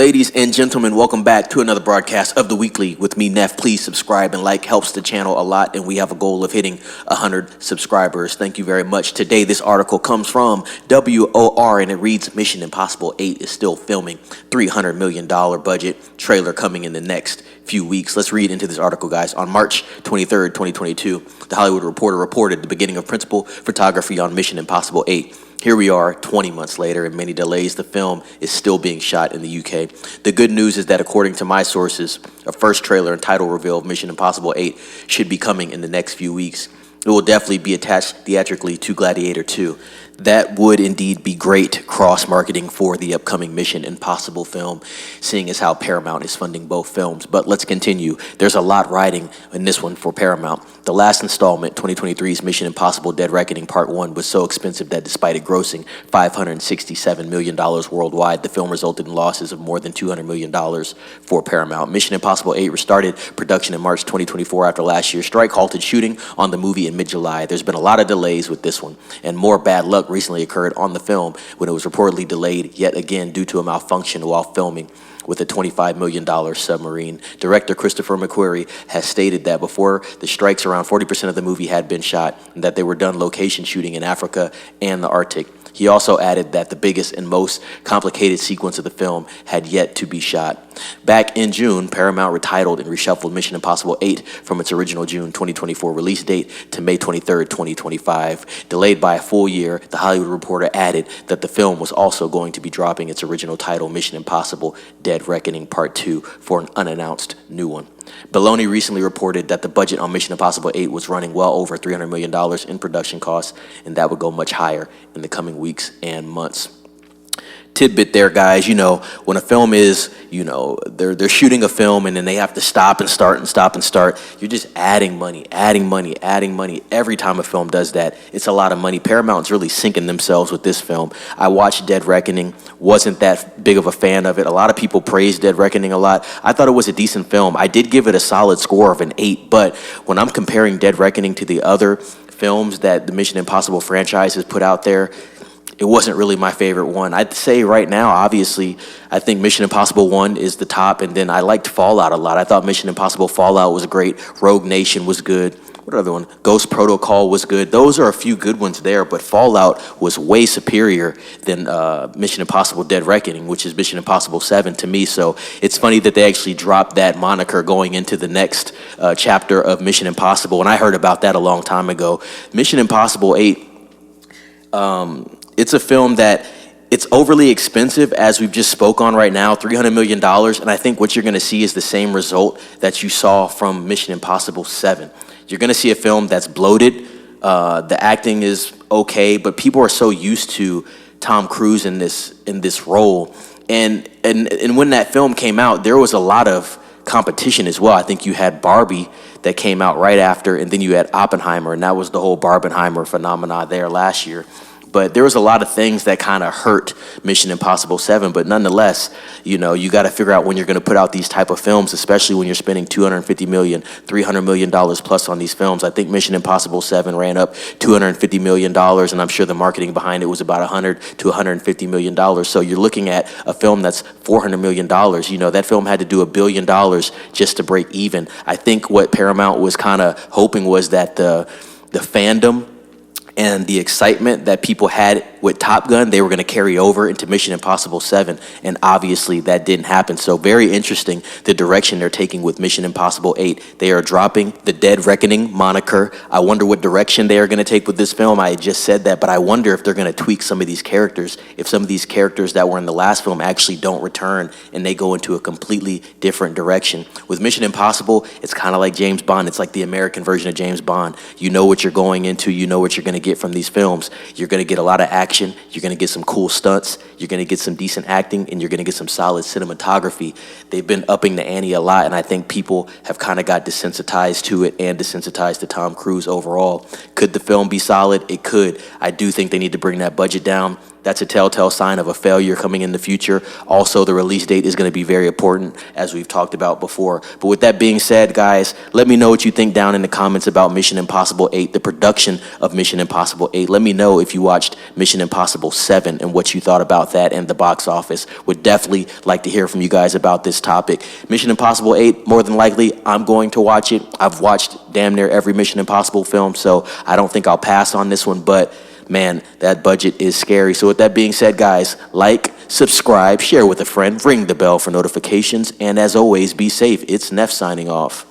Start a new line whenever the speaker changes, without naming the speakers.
Ladies and gentlemen, welcome back to another broadcast of The Weekly with me, Neff. Please subscribe and like, helps the channel a lot, and we have a goal of hitting 100 subscribers. Thank you very much. Today, this article comes from WOR, and it reads, Mission Impossible 8 is still filming. $300 million budget. Trailer coming in the next few weeks. Let's read into this article, guys. On March 23rd, 2022, The Hollywood Reporter reported the beginning of principal photography on Mission Impossible 8. Here we are 20 months later, and many delays. The film is still being shot in the UK. The good news is that according to my sources, a first trailer and title reveal of Mission Impossible 8 should be coming in the next few weeks. It will definitely be attached theatrically to Gladiator 2. That would indeed be great cross-marketing for the upcoming Mission Impossible film, seeing as how Paramount is funding both films. But let's continue. There's a lot riding in this one for Paramount. The last installment, 2023's Mission Impossible Dead Reckoning Part 1, was so expensive that despite it grossing $567 million worldwide, the film resulted in losses of more than $200 million for Paramount. Mission Impossible 8 restarted production in March 2024 after last year's strike halted shooting on the movie in mid-July. There's been a lot of delays with this one, and more bad luck recently occurred on the film when it was reportedly delayed yet again due to a malfunction while filming with a $25 million submarine. Director Christopher McQuarrie has stated that before the strikes, around 40% of the movie had been shot and that they were done location shooting in Africa and the Arctic. He also added that the biggest and most complicated sequence of the film had yet to be shot. Back in June, Paramount retitled and reshuffled Mission Impossible 8 from its original June 2024 release date to May 23rd, 2025. Delayed by a full year, The Hollywood Reporter added that the film was also going to be dropping its original title, Mission Impossible Dead Reckoning Part 2, for an unannounced new one. Baloney recently reported that the budget on Mission Impossible 8 was running well over $300 million in production costs, and that would go much higher in the coming weeks and months. Tidbit there, guys. When a film is, they're shooting a film and then they have to stop and start and stop and start. You're just adding money. Every time a film does that, it's a lot of money. Paramount's really sinking themselves with this film. I watched Dead Reckoning, wasn't that big of a fan of it. A lot of people praised Dead Reckoning a lot. I thought it was a decent film. I did give it a solid score of an 8, but when I'm comparing Dead Reckoning to the other films that the Mission Impossible franchise has put out there, it wasn't really my favorite one. I'd say right now, obviously, I think Mission Impossible 1 is the top, and then I liked Fallout a lot. I thought Mission Impossible Fallout was great. Rogue Nation was good. What other one? Ghost Protocol was good. Those are a few good ones there, but Fallout was way superior than Mission Impossible Dead Reckoning, which is Mission Impossible 7 to me. So it's funny that they actually dropped that moniker going into the next chapter of Mission Impossible, and I heard about that a long time ago. Mission Impossible 8, it's a film that it's overly expensive, as we've just spoke on right now, $300 million, and I think what you're going to see is the same result that you saw from Mission Impossible 7. You're going to see a film that's bloated, the acting is okay, but people are so used to Tom Cruise in this role, and when that film came out, there was a lot of competition as well. I think you had Barbie that came out right after, and then you had Oppenheimer, and that was the whole Barbenheimer phenomena there last year. But there was a lot of things that kind of hurt Mission Impossible 7. But nonetheless, you got to figure out when you're going to put out these type of films, especially when you're spending $250 million, $300 million plus on these films. I think Mission Impossible 7 ran up $250 million, and I'm sure the marketing behind it was about $100 to $150 million. So you're looking at a film that's $400 million. That film had to do $1 billion just to break even. I think what Paramount was kind of hoping was that the fandom and the excitement that people had with Top Gun, they were going to carry over into Mission Impossible 7, and obviously that didn't happen. So very interesting, the direction they're taking with Mission Impossible 8. They are dropping the Dead Reckoning moniker. I wonder what direction they are going to take with this film. I just said that, but I wonder if they're going to tweak some of these characters, if some of these characters that were in the last film actually don't return and they go into a completely different direction. With Mission Impossible, it's kind of like James Bond. It's like the American version of James Bond. You know what you're going into. You know what you're going to get from these films. You're going to get a lot of action, you're going to get some cool stunts, you're going to get some decent acting, and you're going to get some solid cinematography. They've been upping the ante a lot, and I think people have kind of got desensitized to it and desensitized to Tom Cruise overall. Could the film be solid? It could. I do think they need to bring that budget down. That's a telltale sign of a failure coming in the future. Also, the release date is going to be very important, as we've talked about before. But with that being said, guys, let me know what you think down in the comments about Mission Impossible 8, the production of Mission Impossible 8. Let me know if you watched Mission Impossible 7 and what you thought about that and the box office. Would definitely like to hear from you guys about this topic. Mission Impossible 8, more than likely, I'm going to watch it. I've watched damn near every Mission Impossible film, so I don't think I'll pass on this one, but man, that budget is scary. So with that being said, guys, like, subscribe, share with a friend, ring the bell for notifications, and as always, be safe. It's Neff signing off.